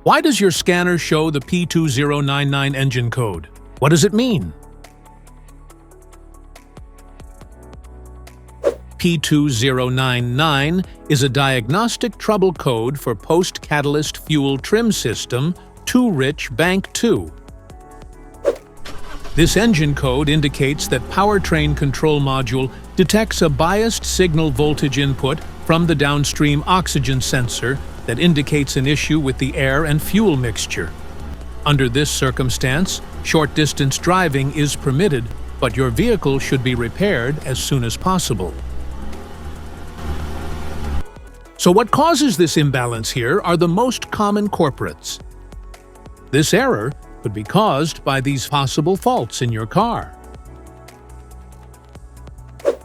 Why does your scanner show the P2099 engine code? What does it mean? P2099 is a diagnostic trouble code for post-catalyst fuel trim system Too Rich Bank 2. This engine code indicates that powertrain control module detects a biased signal voltage input from the downstream oxygen sensor that indicates an issue with the air and fuel mixture. Under this circumstance, short-distance driving is permitted, but your vehicle should be repaired as soon as possible. So what causes this imbalance here are the most common culprits. This error could be caused by these possible faults in your car.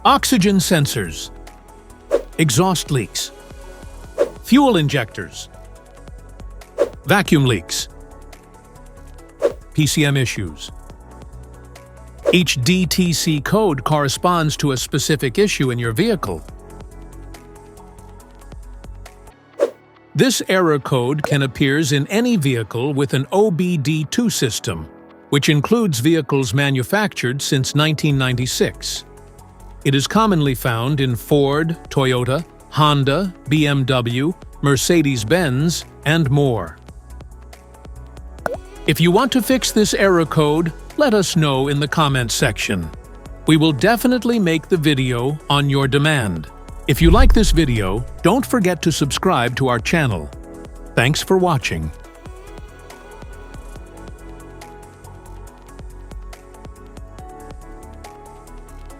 Oxygen sensors, exhaust leaks, fuel injectors, vacuum leaks, PCM issues. Each DTC code corresponds to a specific issue in your vehicle. This error code can appear in any vehicle with an OBD2 system, which includes vehicles manufactured since 1996. It is commonly found in Ford, Toyota, Honda, BMW, Mercedes-Benz, and more. If you want to fix this error code, let us know in the comments section. We will definitely make the video on your demand. If you like this video, don't forget to subscribe to our channel. Thanks for watching.